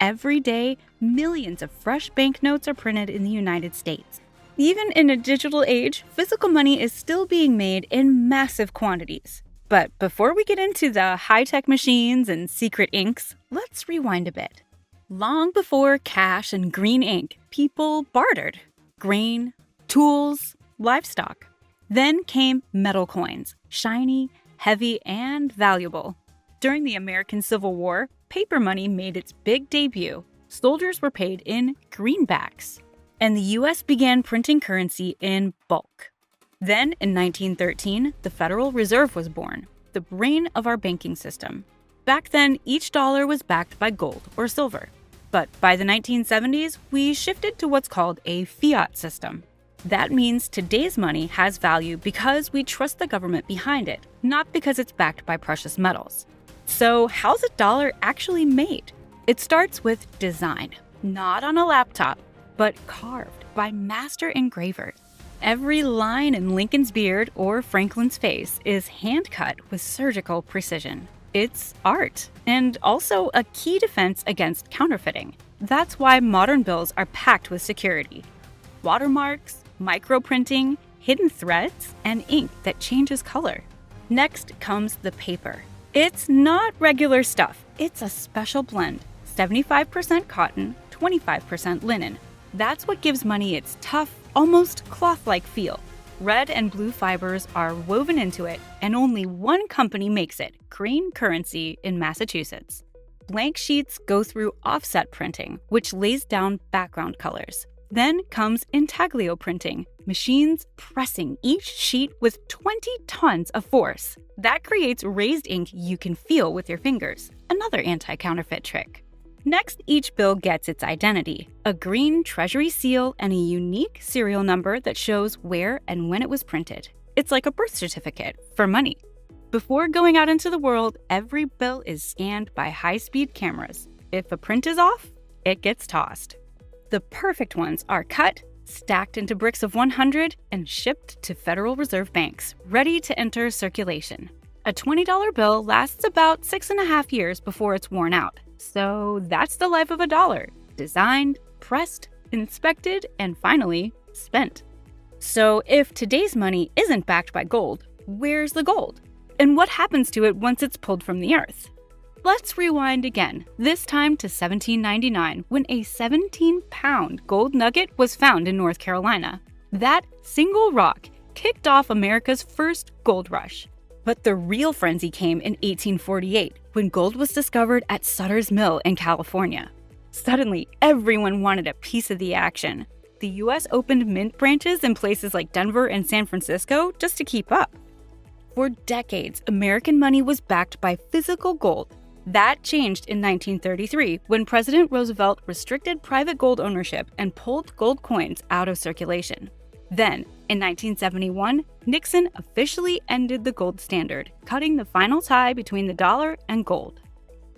every day, millions of fresh banknotes are printed in the United States. Even in a digital age, physical money is still being made in massive quantities. But before we get into the high-tech machines and secret inks, let's rewind a bit. Long before cash and green ink, people bartered grain, tools, livestock. Then came metal coins, shiny, heavy, and valuable. During the American Civil War, paper money made its big debut. Soldiers were paid in greenbacks, and the U.S. began printing currency in bulk. Then, in 1913, the Federal Reserve was born, the brain of our banking system. Back then, each dollar was backed by gold or silver. But by the 1970s, we shifted to what's called a fiat system. That means today's money has value because we trust the government behind it, not because it's backed by precious metals. So how's a dollar actually made? It starts with design, not on a laptop, but carved by master engravers. Every line in Lincoln's beard or Franklin's face is hand-cut with surgical precision. It's art, and also a key defense against counterfeiting. That's why modern bills are packed with security. Watermarks, microprinting, hidden threads, and ink that changes color. Next comes the paper. It's not regular stuff. It's a special blend. 75% cotton, 25% linen. That's what gives money its tough, almost cloth-like feel. Red and blue fibers are woven into it, and only one company makes it, Crane Currency in Massachusetts. Blank sheets go through offset printing, which lays down background colors. Then comes intaglio printing, machines pressing each sheet with 20 tons of force. That creates raised ink you can feel with your fingers, another anti-counterfeit trick. Next, each bill gets its identity, a green treasury seal and a unique serial number that shows where and when it was printed. It's like a birth certificate for money. Before going out into the world, every bill is scanned by high-speed cameras. If a print is off, it gets tossed. The perfect ones are cut, stacked into bricks of 100, and shipped to Federal Reserve banks, ready to enter circulation. A $20 bill lasts about 6.5 years before it's worn out. So that's the life of a dollar. Designed, pressed, inspected, and finally, spent. So if today's money isn't backed by gold, where's the gold? And what happens to it once it's pulled from the earth? Let's rewind again, this time to 1799, when a 17-pound gold nugget was found in North Carolina. That single rock kicked off America's first gold rush. But the real frenzy came in 1848, when gold was discovered at Sutter's Mill in California. Suddenly, everyone wanted a piece of the action. The U.S. opened mint branches in places like Denver and San Francisco just to keep up. For decades, American money was backed by physical gold. That changed in 1933, when President Roosevelt restricted private gold ownership and pulled gold coins out of circulation. Then, in 1971, Nixon officially ended the gold standard, cutting the final tie between the dollar and gold.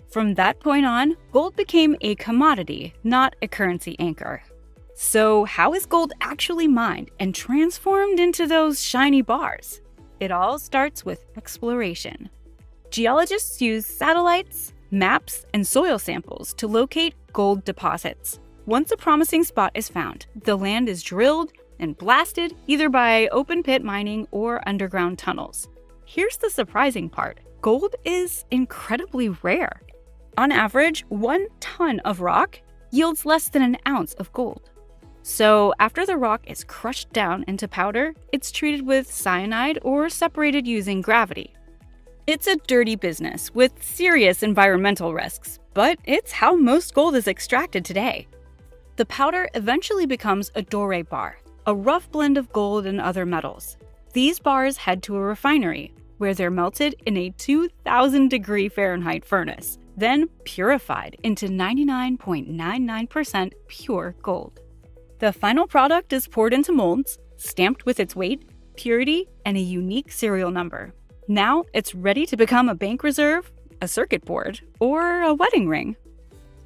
From that point on, gold became a commodity, not a currency anchor. So how is gold actually mined and transformed into those shiny bars? It all starts with exploration. Geologists use satellites, maps, and soil samples to locate gold deposits. Once a promising spot is found, the land is drilled and blasted either by open-pit mining or underground tunnels. Here's the surprising part. Gold is incredibly rare. On average, 1 ton of rock yields less than an ounce of gold. So after the rock is crushed down into powder, it's treated with cyanide or separated using gravity. It's a dirty business with serious environmental risks, but it's how most gold is extracted today. The powder eventually becomes a doré bar, a rough blend of gold and other metals. These bars head to a refinery, where they're melted in a 2,000-degree Fahrenheit furnace, then purified into 99.99% pure gold. The final product is poured into molds, stamped with its weight, purity, and a unique serial number. Now it's ready to become a bank reserve, a circuit board, or a wedding ring.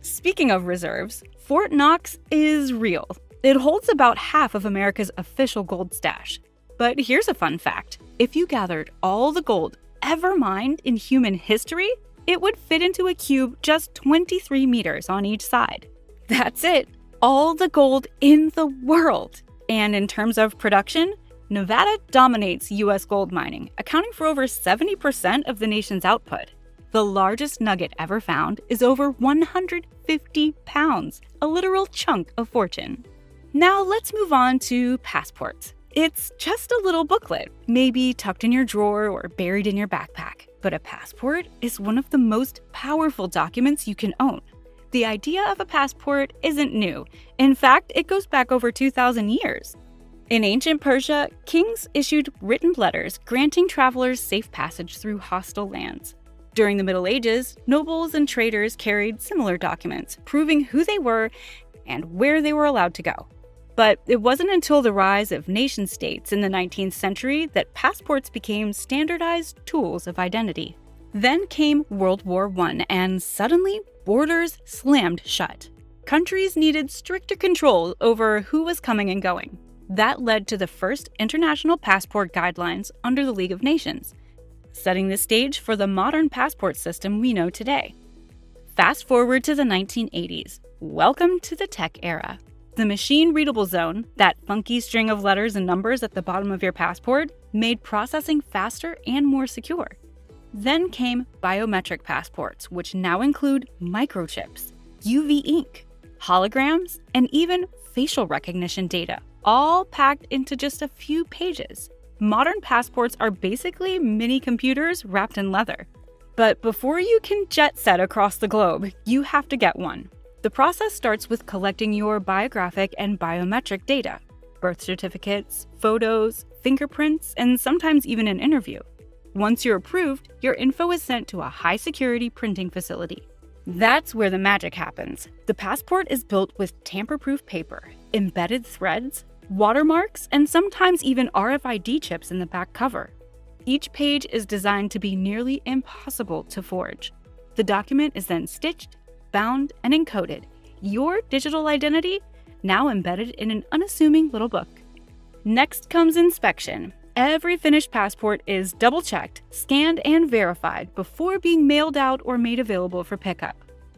Speaking of reserves, Fort Knox is real. It holds about half of America's official gold stash. But here's a fun fact. If you gathered all the gold ever mined in human history, It would fit into a cube just 23 meters on each side. That's it, all the gold in the world. And in terms of production, Nevada dominates U.S. gold mining, accounting for over 70% of the nation's output. The largest nugget ever found is over 150 pounds, a literal chunk of fortune. Now let's move on to passports. It's just a little booklet, maybe tucked in your drawer or buried in your backpack. But a passport is one of the most powerful documents you can own. The idea of a passport isn't new. In fact, it goes back over 2,000 years. In ancient Persia, kings issued written letters granting travelers safe passage through hostile lands. During the Middle Ages, nobles and traders carried similar documents, proving who they were and where they were allowed to go. But it wasn't until the rise of nation-states in the 19th century that passports became standardized tools of identity. Then came World War I, and suddenly, borders slammed shut. Countries needed stricter control over who was coming and going. That led to the first international passport guidelines under the League of Nations, setting the stage for the modern passport system we know today. Fast forward to the 1980s. Welcome to the tech era. The machine-readable zone, that funky string of letters and numbers at the bottom of your passport, made processing faster and more secure. Then came biometric passports, which now include microchips, UV ink, holograms, and even facial recognition data, all packed into just a few pages. Modern passports are basically mini computers wrapped in leather. But before you can jet set across the globe, you have to get one. The process starts with collecting your biographic and biometric data, birth certificates, photos, fingerprints, and sometimes even an interview. Once you're approved, your info is sent to a high-security printing facility. That's where the magic happens. The passport is built with tamper-proof paper, embedded threads, watermarks, and sometimes even RFID chips in the back cover. Each page is designed to be nearly impossible to forge. The document is then stitched, bound, and encoded. Your digital identity now embedded in an unassuming little book. Next comes inspection. Every finished passport is double-checked, scanned, and verified before being mailed out or made available for pickup.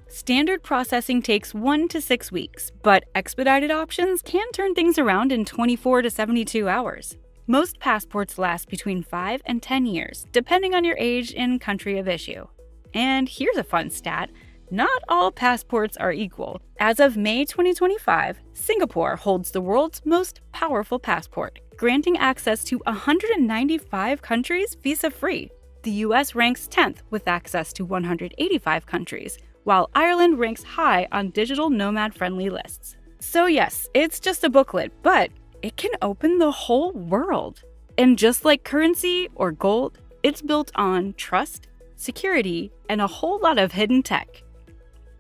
Standard processing takes 1 to 6 weeks, but expedited options can turn things around in 24 to 72 hours. Most passports last between 5 and 10 years, depending on your age and country of issue. And here's a fun stat. Not all passports are equal. As of May 2025, Singapore holds the world's most powerful passport, granting access to 195 countries visa-free. The US ranks 10th with access to 185 countries, while Ireland ranks high on digital nomad-friendly lists. So yes, it's just a booklet, but it can open the whole world. And just like currency or gold, it's built on trust, security, and a whole lot of hidden tech.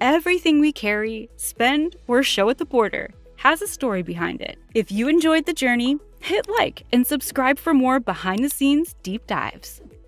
Everything we carry, spend, or show at the border has a story behind it. If you enjoyed the journey, hit like and subscribe for more behind-the-scenes deep dives.